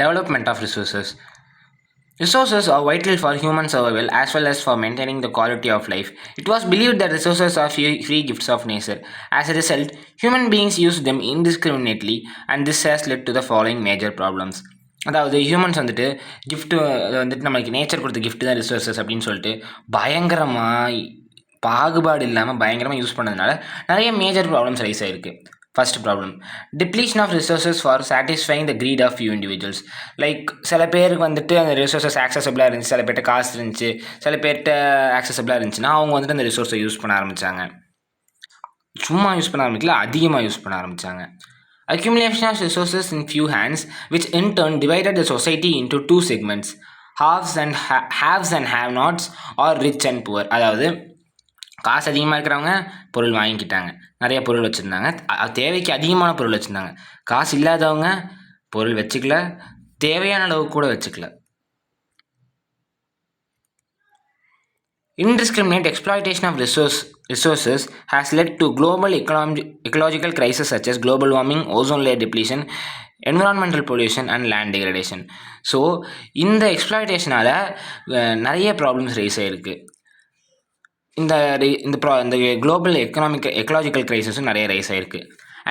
Development of resources. Resources are vital for human survival as well as for maintaining the quality of life. It was believed that resources are free gifts of nature. As a result, human beings use them indiscriminately, and this has led to the following major problems. அதாவது humans வந்துட்டு gift வந்துட்டு நம்மளுக்கு nature கொடுத்த gift தான் resources அப்படின்னு சொல்லிட்டு பயங்கரமாக பாகுபாடு இல்லாமல் பயங்கரமாக யூஸ் பண்ணதுனால நிறைய மேஜர் ப்ராப்ளம்ஸ் ரைஸ் ஆகிருக்கு. First problem, depletion of resources for satisfying the greed of few individuals. Like சில பேருக்கு வந்துட்டு அந்த ரிசோர்ஸஸ் ஆக்சசபிளாக இருந்துச்சு, சில பேர்கிட்ட காசு இருந்துச்சு, சில பேர்கிட்ட ஆக்சசபிளாக இருந்துச்சுன்னா அவங்க வந்துட்டு அந்த ரிசோர்ஸை யூஸ் பண்ண ஆரம்பித்தாங்க. சும்மா யூஸ் பண்ண ஆரம்பிக்கல, அதிகமாக யூஸ் பண்ண ஆரம்பித்தாங்க. Accumulation of resources in few hands, which in turn divided the society into two segments, haves and have-nots, or rich and poor. அதாவது காசு அதிகமாக இருக்கிறவங்க பொருள் வாங்கிக்கிட்டாங்க, நிறைய பொருள் வச்சுருந்தாங்க, தேவைக்கு அதிகமான பொருள் வச்சுருந்தாங்க. காசு இல்லாதவங்க பொருள் வச்சுக்கல, தேவையான அளவு கூட வச்சுக்கல. Indiscriminate exploitation of resources has led to global ecological crises such as global warming, ozone layer depletion, environmental pollution and land degradation. So இந்த எக்ஸ்ப்ளாய்டேஷனால் நிறைய ப்ராப்ளம்ஸ் ரைஸ் ஆகிருக்கு. இந்த குளோபல் எக்கலாஜிக்கல் கிரைசிஸும் நிறைய ரைஸ் ஆகிருக்கு.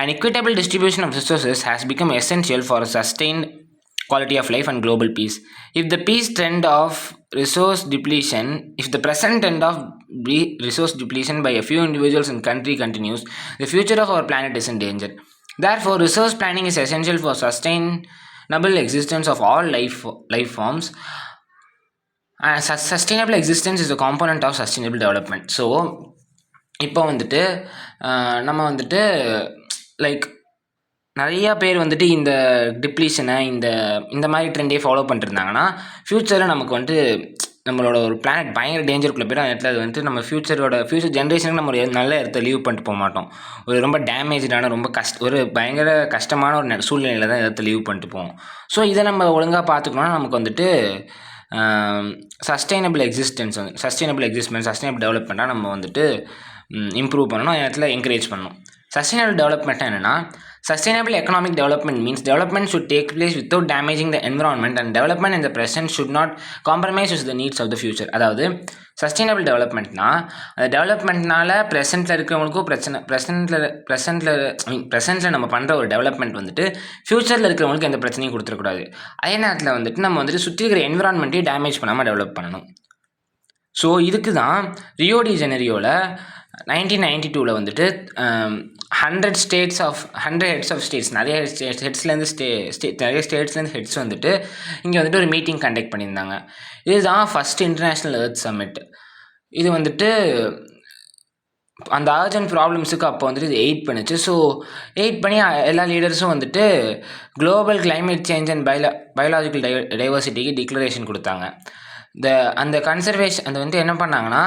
An equitable distribution of resources has become essential for a sustained quality of life and global peace. If the present trend of resource depletion by a few individuals and country continues, the future of our planet is in danger. Therefore, resource planning is essential for sustainable existence of all life forms. Sustainable existence is a component of sustainable development. So இப்போ வந்துட்டு நம்ம வந்துட்டு like நிறையா பேர் வந்துட்டு இந்த டிப்ளீஷனை இந்த மாதிரி ட்ரெண்டே ஃபாலோ பண்ணிருந்தாங்கன்னா ஃப்யூச்சரில் நமக்கு வந்துட்டு நம்மளோட ஒரு பிளானட் பயங்கர டேஞ்சருக்குள்ளே போய்டும். அந்த இடத்துல அது வந்துட்டு நம்ம ஃப்யூச்சர் ஜென்ரேஷனுக்கு நம்ம ஒரு நல்ல இடத்த லீவ் பண்ணிட்டு போக மாட்டோம். ஒரு ரொம்ப டேமேஜான ரொம்ப ஒரு பயங்கர கஷ்டமான ஒரு சூழ்நிலையில் தான் இடத்த லீவ் பண்ணிட்டு போவோம். ஸோ இதை நம்ம ஒழுங்காக பார்த்துக்கணும்னா நமக்கு வந்துட்டு சஸ்டைனபிள் டெவலப்மெண்ட்டாக நம்ம வந்துட்டு இம்ப்ரூவ் பண்ணணும், அந்த இடத்துல என்கரேஜ் பண்ணணும். சஸ்டைனபிள் டெவலப்மெண்ட்டாக என்னென்னா, sustainable economic development means development should take place without damaging the environment, and development in the present should not compromise with the needs of the future. அதாவது சஸ்டைனபிள் டெவலப்மெண்ட்னா அந்த டெவலப்மெண்ட்னால ப்ரெசென்ட்டில் இருக்கிறவங்களுக்கும் ப்ரெசென்ட்டில் நம்ம பண்ணுற ஒரு டெவலப்மெண்ட் வந்துட்டு ஃப்யூச்சரில் இருக்கிறவங்களுக்கு எந்த பிரச்சனையும் கொடுத்துடக்கூடாது. அதே நேரத்தில் வந்துட்டு நம்ம வந்துட்டு சுற்றி இருக்கிற என்விரான்மெண்ட்டையும் டேமேஜ் பண்ணாமல் டெவலப் பண்ணணும். ஸோ இதுக்கு தான் ரியோ டி ஜெனரியோவில் 1992 வந்துட்டு 100 heads of states, நிறைய ஸ்டேட்ஸ்லேருந்து ஹெட்ஸ் வந்துட்டு இங்கே வந்துட்டு ஒரு மீட்டிங் கண்டக்ட் பண்ணியிருந்தாங்க. இதுதான் ஃபஸ்ட் இன்டர்நேஷ்னல் எர்த் சம்மிட். இது வந்துட்டு அந்த அர்ஜென்ட் ப்ராப்ளம்ஸுக்கு அப்போ வந்துட்டு இது எய்ட் பண்ணுச்சு. ஸோ எய்ட் பண்ணி எல்லா லீடர்ஸும் வந்துட்டு global climate change and biological டைவர்சிட்டிக்கு டிக்ளரேஷன் கொடுத்தாங்க. அந்த கன்சர்வேஷன் அது வந்து என்ன பண்ணாங்கன்னா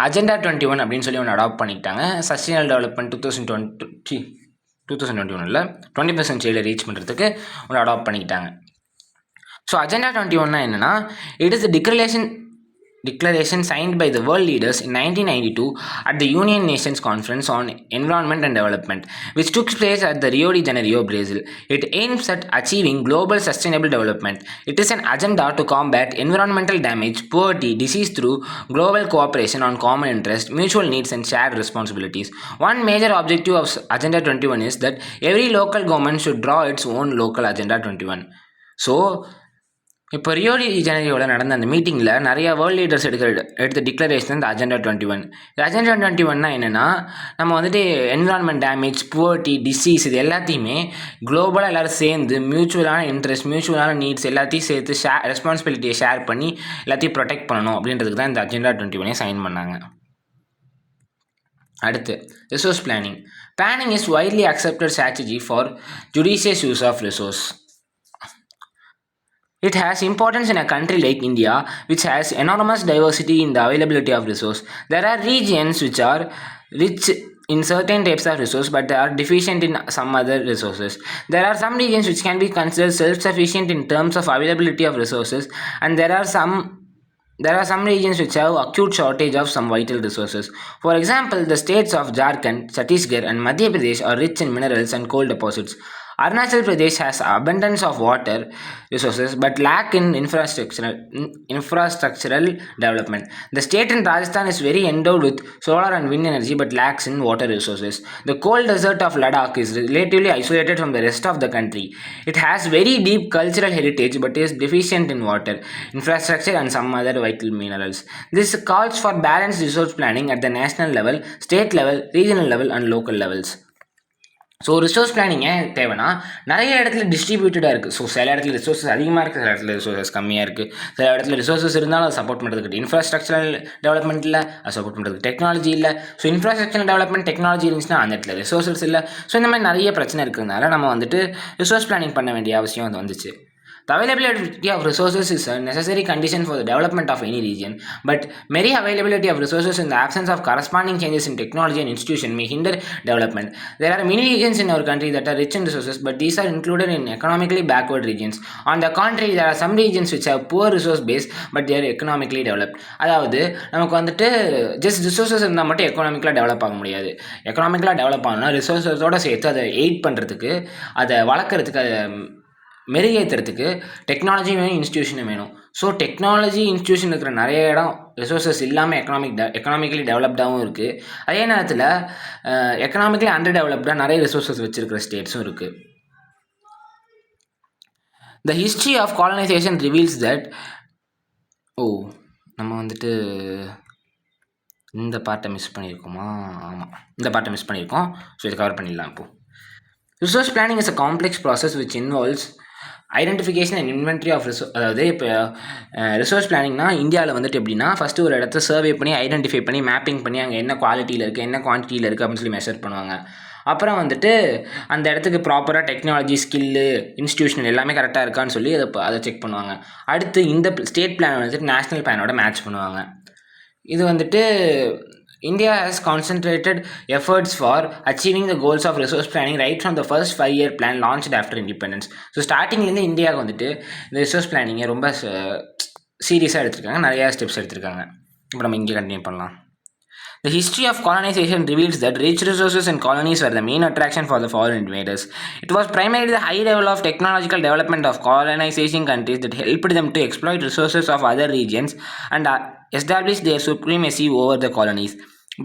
அஜெண்டா 21 அப்படின்னு சொல்லி ஒன்று அடாப்ட் பண்ணிக்கிட்டாங்க. Sustainable development 2021 20th century reach பண்ணுறதுக்கு ஒன்று அடாப்ட் பண்ணிக்கிட்டாங்க. ஸோ அஜெண்டா 21 என்னென்னா, it is declaration signed by the world leaders in 1992 at the United Nations Conference on Environment and Development, which took place at the Rio de Janeiro, Brazil. It aims at achieving global sustainable development. It is an agenda to combat environmental damage, poverty, disease through global cooperation on common interest, mutual needs and shared responsibilities. One major objective of Agenda 21 is that every local government should draw its own local Agenda 21. So இப்போ Rio de ஜெனரியோவில் நடந்த அந்த மீட்டிங்கில் நிறையா world leaders எடுத்த declaration இந்த agenda 21. இந்த agenda 21 என்னென்னா, நம்ம வந்துட்டு என்விரான்மெண்ட் டேமேஜ், புவர்ட்டி, டிசீஸ் இது எல்லாத்தையுமே குளோபலாக எல்லோரும் சேர்ந்து மியூச்சுவலான இன்ட்ரெஸ்ட், மியூச்சுவலான நீட்ஸ் எல்லாத்தையும் சேர்த்து ரெஸ்பான்சிபிலிட்டியை ஷேர் பண்ணி எல்லாத்தையும் ப்ரொடெக்ட் பண்ணணும் அப்படின்றதுக்கு தான் இந்த அஜெண்டா 21 சைன் பண்ணாங்க. அடுத்து resource planning. Planning is widely accepted strategy for judicious use of resource. It has importance in a country like India, which has enormous diversity in the availability of resource. There are regions which are rich in certain types of resource, but they are deficient in some other resources. There are some regions which can be considered self-sufficient in terms of availability of resources, and there are some regions which have acute shortage of some vital resources. For example, the states of Jharkhand, Chhattisgarh and Madhya Pradesh are rich in minerals and coal deposits. Arunachal Pradesh has abundance of water resources but lack in infrastructural development. The state in Rajasthan is very endowed with solar and wind energy but lacks in water resources. The cold desert of Ladakh is relatively isolated from the rest of the country. It has very deep cultural heritage but is deficient in water, infrastructure, and some other vital minerals. This calls for balanced resource planning at the national level, state level, regional level, and local levels. So resource planning ஏன் தேவைன்னா நிறைய இடத்துல டிஸ்ட்ரிபியூட்டடாக இருக்குது. So சில இடத்துல resources அதிகமாக இருக்குது, சில இடத்துல ரிசோர்ஸஸ் கம்மியாக இருக்குது. சில இடத்துல ரிசோர்ஸஸ் இருந்தாலும் அதை சப்போர்ட் பண்ணுறதுக்கு இன்ஃப்ராஸ்ட்ரக்சரல் டெவலப்மெண்ட்டில் அதை சப்போர்ட் பண்ணுறதுக்கு டெக்னாலஜி இல்லை. ஸோ இன்ஃப்ராஸ்ட்ரக்சரல் டெவலப்மெண்ட் டெக்னாலஜி இருந்துச்சுன்னா அந்த இடத்துல ரிசோர்ஸஸ் இல்லை. ஸோ இந்த மாதிரி நிறைய பிரச்சனை இருக்கிறதுனால நம்ம வந்துட்டு ரிசோர்ஸ் பிளானிங் பண்ண வேண்டிய அவசியம் அது வந்துச்சு. The availability of resources is a necessary condition for the development of any region, but mere availability of resources in the absence of corresponding changes in technology and institution may hinder development. There are many regions in our country that are rich in resources, but these are included in economically backward regions. On the contrary, there are some regions which have poor resource base, but they are economically developed. அதாவது நமக்கு வந்துட்டு just resources இருந்தால் மட்டும் எக்கனாமிக்கலாக develop ஆக முடியாது. எக்கனாமிக்கலாக develop ஆகணும்னா ரிசோர்ஸஸோடு சேர்த்து அதை எய்ட் பண்ணுறதுக்கு, அதை வளர்க்குறதுக்கு, அதை மெருகேற்றுறதுக்கு டெக்னாலஜியும் வேணும், இன்ஸ்டியூஷனும் வேணும். ஸோ டெக்னாலஜி இன்ஸ்டியூஷன் இருக்கிற நிறைய இடம் ரிசோர்ஸஸ் இல்லாமல் எக்கனாமிக்கலி டெவலப்டாகவும் இருக்குது. அதே நேரத்தில் எக்கனாமிக்கலி அண்டர் டெவலப்டாக நிறைய ரிசோர்ஸஸ் வச்சுருக்கிற ஸ்டேட்ஸும் இருக்குது. The history of colonisation reveals that நம்ம வந்துட்டு இந்த பார்ட்டை மிஸ் பண்ணியிருக்கோமா? ஆமாம், இந்த பார்ட்டை மிஸ் பண்ணியிருக்கோம். ஸோ இதை கவர் பண்ணிடலாம். இப்போது resource planning is a complex process which involves identification and inventory of அதாவது இப்போ ரிசோர்ஸ் பிளானிங்னா இந்தியாவில் வந்துட்டு எப்படின்னா ஃபஸ்ட்டு ஒரு இடத்த சர்வே பண்ணி ஐடென்டிஃபை பண்ணி மேப்பிங் பண்ணி அங்கே என்ன குவாலிட்டியில் இருக்குது, என்ன குவான்டிட்டியில் இருக்குது அப்படின்னு சொல்லி மெஷர் பண்ணுவாங்க. அப்புறம் வந்துட்டு அந்த இடத்துக்கு ப்ராப்பராக டெக்னாலஜி, ஸ்கில்லு, இன்ஸ்டியூஷன் எல்லாமே கரெக்டாக இருக்கான்னு சொல்லி அதை செக் பண்ணுவாங்க. அடுத்து இந்த ஸ்டேட் பிளான் வந்துட்டு நேஷ்னல் பிளானோட மேட்ச் பண்ணுவாங்க. இது வந்துட்டு India has concentrated efforts for achieving the goals of resource planning right from the first 5-year plan launched after independence. So ஸ்டார்டிங்லேருந்து இந்தியாவுக்கு வந்துட்டு இந்த ரிசோர்ஸ் பிளானிங்கை ரொம்ப சீரியஸாக எடுத்திருக்காங்க, நிறையா ஸ்டெப்ஸ் எடுத்திருக்காங்க. இப்போ நம்ம இங்கே கண்டினியூ பண்ணலாம். The history of colonization reveals that rich resources and colonies were the main attraction for the foreign invaders. It was primarily the high level of technological development of colonizing countries that helped them to exploit resources of other regions and establish their supremacy over the colonies.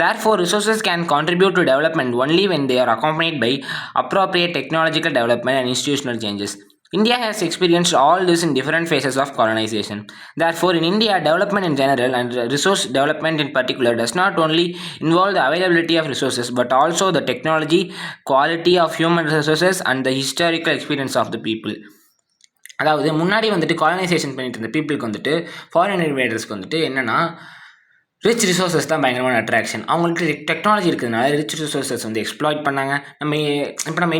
Therefore, resources can contribute to development only when they are accompanied by appropriate technological development and institutional changes. India has experienced all this in different phases of colonization. Therefore, in India, development in general and resource development in particular does not only involve the availability of resources but also the technology, quality of human resources and the historical experience of the people. அதாவது முன்னாடி வந்துட்டு colonisation பண்ணிட்டு இருந்த பீப்புளுக்கு வந்துட்டு foreign இன்வேடர்ஸ்க்கு வந்துட்டு என்னென்னா rich resources தான் பயங்கரமான அட்ராக்ஷன். அவங்களுக்கு டெக்னாலஜி இருக்கிறதுனால ரிச் ரிசோர்ஸஸ் வந்து எக்ஸ்ப்ளாய்ட் பண்ணாங்க. நம்ம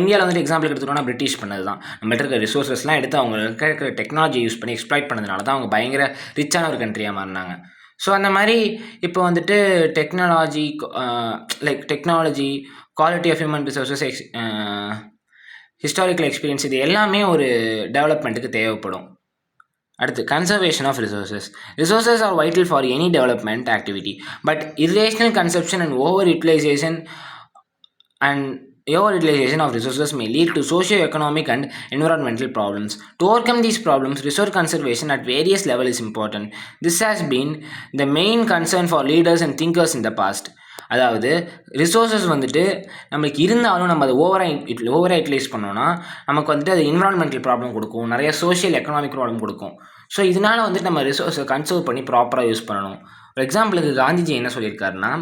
இந்தியாவில் வந்துட்டு எக்ஸாம்பிள் எடுத்துக்கிட்டோம்னா பிரிட்டிஷ் பண்ணது தான். நம்மள்ட்ட இருக்கிற ரிசோர்ஸஸ்லாம் எடுத்து அவங்க இருக்கிற டெக்னாலஜி யூஸ் பண்ணி எக்ஸ்ப்ளாய்ட் பண்ணதுனால தான் அவங்க பயங்கர ரிச்சான ஒரு கண்ட்ரியாக மாறினாங்க. ஸோ அந்த மாதிரி இப்போ வந்துட்டு technology, quality of human resources, historical experience, இது எல்லாமே ஒரு டெவலப்மெண்ட்டுக்கு தேவைப்படும். அடுத்து conservation of resources. Resources are vital for any development activity, but irrational consumption and overutilization of resources may lead to socio-economic and environmental problems. To overcome these problems, resource conservation at various levels is important. This has been the main concern for leaders and thinkers in the past. அதாவது resources வந்துட்டு நம்மளுக்கு இருந்தாலும் நம்ம அதை ஓவராக utilise பண்ணோன்னா நமக்கு வந்துட்டு அது என்விரான்மெண்டல் ப்ராப்ளம் கொடுக்கும், நிறைய சோஷியல் எக்கனாமிக் ப்ராப்ளம் கொடுக்கும். ஸோ இதனால் வந்துட்டு நம்ம ரிசோர்ஸை கன்சர்வ் பண்ணி ப்ராப்பராக யூஸ் பண்ணணும். ஒரு எக்ஸாம்பிளுக்கு காந்திஜி என்ன சொல்லியிருக்காருன்னா,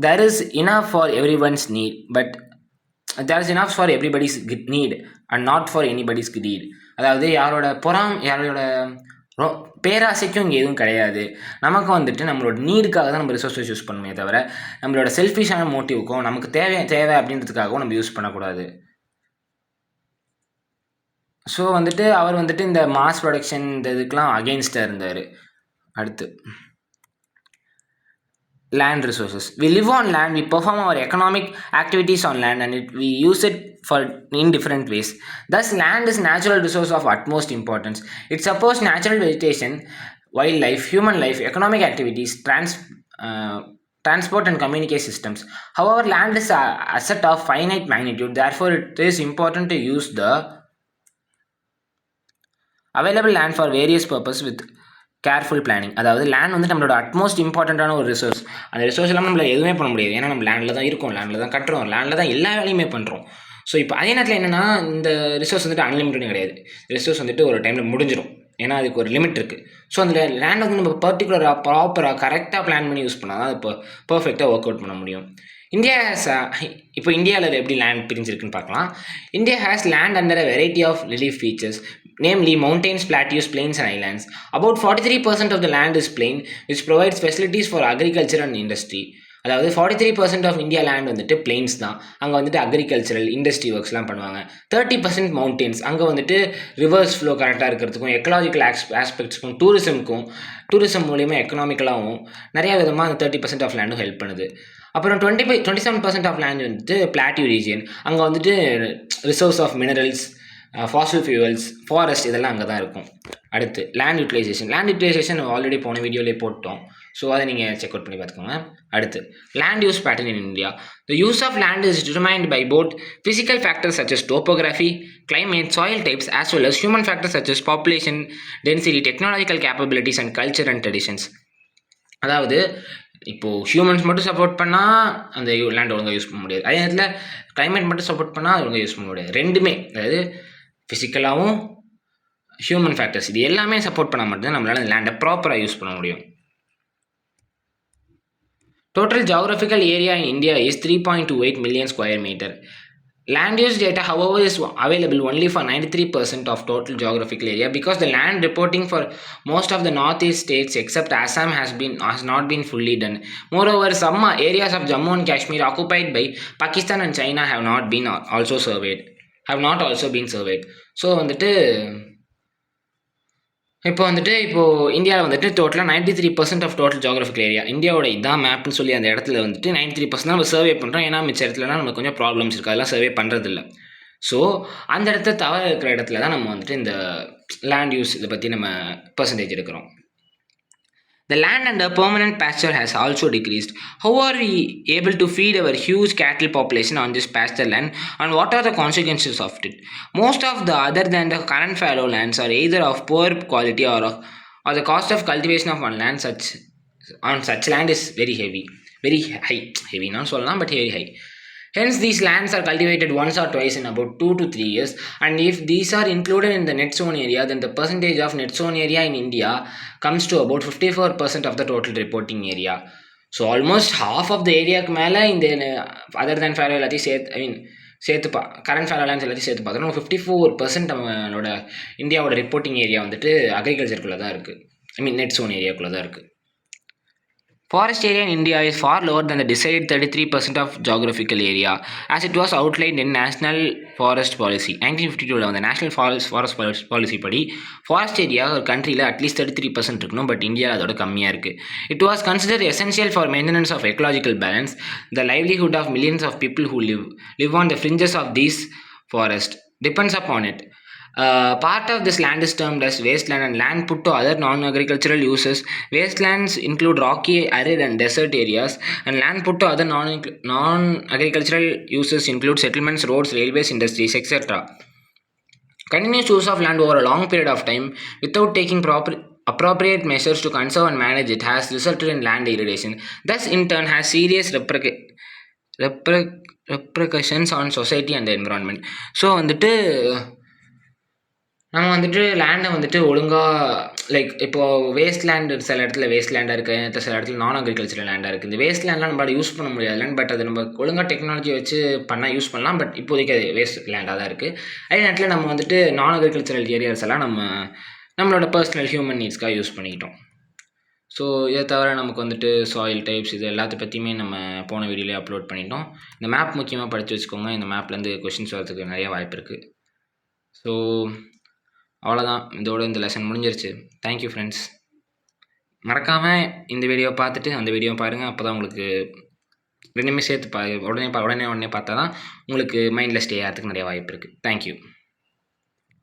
there is enough for everyone's need, but there is enough for everybody's need and not for anybody's greed. அதாவது யாரோட பேராசைக்கும் இங்கே எதுவும் கிடையாது. நமக்கு வந்துட்டு நம்மளோட நீடுக்காக தான் நம்ம ரிசோர்ஸஸ் யூஸ் பண்ணணுமே தவிர நம்மளோட செல்ஃபிஷான மோட்டிவுக்கும் நமக்கு தேவை அப்படின்றதுக்காகவும் நம்ம யூஸ் பண்ணக்கூடாது. ஸோ வந்துட்டு அவர் வந்துட்டு இந்த மாஸ் ப்ரொடக்ஷன் இந்த இதுக்கெலாம் அகெயின்ஸ்டாக இருந்தார். அடுத்து land resources. We live on land, we perform our economic activities on land, and we use it in different ways. Thus, land is natural resource of utmost importance. It supports natural vegetation, wildlife, human life, economic activities, transport and communication systems. However, land is a asset of finite magnitude. Therefore, it is important to use the available land for various purposes with careful planning. அதாவது land வந்து நம்மளோட utmost இம்பார்ட்டண்ட்டான ஒரு resource. அந்த resource இல்லாமல் நம்மள எதுவுமே பண்ண முடியாது. ஏன்னா நம்ம லேண்டில் தான் இருக்கோம், லேண்டில் தான் கட்டுறோம், லேண்டில் தான் எல்லா வேலையுமே பண்ணுறோம். ஸோ இப்போ அதே நேரத்தில் என்னென்னா, இந்த ரிசோர்ஸ் வந்துட்டு அன்லிமிட்டடும் கிடையாது. ரிசோர்ஸ் வந்துட்டு ஒரு டைமில் முடிஞ்சிடும். ஏன்னா அதுக்கு ஒரு லிமிட் இருக்குது. ஸோ அந்த லேண்ட் வந்து நம்ம பர்டிகுலராக ப்ராப்பராக கரெக்டாக பிளான் பண்ணி யூஸ் பண்ணால் தான் இப்போ பர்ஃபெக்டாக ஒர்க் அவுட் பண்ண முடியும். இந்தியா ஹேஸ் இப்போ இந்தியாவில் எப்படி லேண்ட் பிரிஞ்சிருக்குன்னு பார்க்கலாம். India has land under a variety of relief features, namely mountains, plateaus, plains and islands. About 43% of the land is plain, which provides facilities for agriculture and industry. அதாவது 43% of India land வந்துட்டு planes தான். அங்கே வந்துட்டு agricultural industry ஒர்க்ஸ்லாம் பண்ணுவாங்க. 30% mountains, அங்கே வந்துட்டு reverse flow கரெக்டாக இருக்கிறதுக்கும் எக்கலாஜிக்கல் ஆஸ்பெக்ட்ஸ்க்கும் டூரிசம் மூலியமாக எக்கனாமிக்கலாகவும் நிறையா விதமாக அந்த 30% ஆஃப் லேண்டும் ஹெல்ப் பண்ணுது. அப்புறம் 27% ஆஃப் லேண்ட் வந்துட்டு பிளாட்டியூ ரீஜியன், அங்கே வந்துட்டு resource of minerals, fossil fuels, forest இதெல்லாம் அங்கே தான் இருக்கும். அடுத்து லேண்ட் யூட்டிலைசேஷன் ஆல்ரெடி போன வீடியோலேயே போட்டோம். ஸோ அதை நீங்கள் செக் அவுட் பண்ணி பார்த்துக்கோங்க. அடுத்து land use pattern in India. The use of land is determined by both physical factors such as topography, climate, soil types, as well as human factors such as population density, technological capabilities and culture and traditions. அதாவது இப்போது humans மட்டும் support பண்ணால் அந்த land ஒழுங்காக use பண்ண முடியாது. அதே நேரத்தில் கிளைமேட் மட்டும் சப்போர்ட் பண்ணால் அது ஒழுங்காக யூஸ் பண்ண முடியாது. ரெண்டுமே, அதாவது ஃபிசிக்கலாகவும் ஹியூமன் ஃபேக்டர்ஸ் இது எல்லாமே சப்போர்ட் பண்ணால் மட்டும்தான் நம்மளால் அந்த லேண்டை ப்ராப்பராக யூஸ் பண்ண முடியும். Total geographical area in India is 3.28 million square meter. Land use data, however, is available only for 93% of total geographical area because the land reporting for most of the northeast states except Assam has not been fully done. Moreover, some areas of Jammu and Kashmir occupied by Pakistan and China have not also been surveyed. So வந்துட்டு இப்போது இந்தியாவில் வந்துட்டு டோட்டலாக 93% of total geographical area, இந்தியாவோட இதான் மேப்னு சொல்லி அந்த இடத்துல வந்துட்டு 93% நம்ம சர்வே பண்ணுறோம். ஏன்னா மிச்ச இடத்துலலாம் நமக்கு கொஞ்சம் ப்ராப்ளம்ஸ் இருக்குது, அதெல்லாம் சர்வே பண்ணுறதில்ல. ஸோ அந்த இடத்த தவிர இருக்கிற இடத்துல தான் நம்ம வந்துட்டு இந்த லேண்ட் யூஸ் இதை பற்றி நம்ம பர்சன்டேஜ் எடுக்கிறோம். The land under permanent pasture has also decreased. How are we able to feed our huge cattle population on this pasture land, and what are the consequences of it? Most of the other than the current fallow lands are either of poor quality or the cost of cultivation of one land on such land is very high. Heavy not சொல்லலாம், but very high. Hence, these lands are cultivated once or twice in about 2 to 3 years, and if these are included in the net zone area, then the percentage of net zone area in India comes to about 54% of the total reporting area. So, almost half of the area மேலே இந்த other than fallow எல்லாத்தையும் current fallow lands எல்லாத்தையும் சேர்த்து பார்த்தோம்னா 54% நம்மளோட இந்தியாவோட reporting area வந்துட்டு அக்ரிகல்ச்சருக்குள்ளே தான் இருக்குது. நெட் zone ஏரியாக்குள்ளே தான் இருக்குது. Forest area in India is far lower than the decided 33% of geographical area as it was outlined in National Forest Policy. 1952 the National Forest Policy படி ஃபாரஸ்ட் ஏரியா ஒரு கண்ட்ரியில் at least 33% இருக்கணும், but India அதோட கம்மியாக இருக்குது. It was consider essential for maintenance of ecological balance, the livelihood of millions of people who live on the fringes of these forests depends upon it. Part of this land is termed as wasteland and land put to other non-agricultural uses. Wastelands include rocky, arid and desert areas, and land put to other non-agricultural uses include settlements, roads, railways, industries, etc. Continuous use of land over a long period of time without taking appropriate measures to conserve and manage it has resulted in land degradation. Thus, in turn, has serious repercussions on society and the environment. So வந்துட்டு நம்ம வந்துட்டு லேண்டை வந்துட்டு ஒழுங்காக இப்போது waste land சில இடத்துல waste லேண்டாக இருக்குது, சில இடத்துல நான் அக்ரிகல்ச்சரல் லேண்டாக இருக்குது. இந்த வேஸ்ட் லேண்ட்லாம் நம்மளால் யூஸ் பண்ண முடியாது லேண்ட், பட் அது நம்ம ஒழுங்காக டெக்னாலஜி வச்சு பண்ணால் யூஸ் பண்ணலாம். பட் இப்போதைக்கு அது வேஸ்ட் லேண்டாக தான் இருக்குது. அதே நேரத்தில் நம்ம வந்துட்டு நான் அக்ரிகல்ச்சரல் ஏரியாஸ் எல்லாம் நம்மளோட பர்சனல் ஹியூமன் நீட்ஸ்க்காக யூஸ் பண்ணிக்கிட்டோம். ஸோ இதை தவிர நமக்கு வந்துட்டு சாயில் டைப்ஸ் இது எல்லாத்த பற்றியுமே நம்ம போன வீடியோலேயே அப்லோட் பண்ணிட்டோம். இந்த மேப் முக்கியமாக படித்து வச்சுக்கோங்க. இந்த மேப்லேருந்து கொஷின்ஸ் வரதுக்கு நிறைய வாய்ப்பு இருக்குது. ஸோ அவ்வளோதான், இதோட இந்த லெசன் முடிஞ்சிருச்சு. Thank you friends. மறக்காமல் இந்த வீடியோ பார்த்துட்டு அந்த வீடியோ பாருங்கள். அப்போ தான் உங்களுக்கு ரெண்டுமே சேர்த்து உடனே பார்த்தா தான் உங்களுக்கு மைண்டில் ஸ்டே ஆகிறதுக்கு நிறைய வாய்ப்பு இருக்குது. தேங்க்யூ.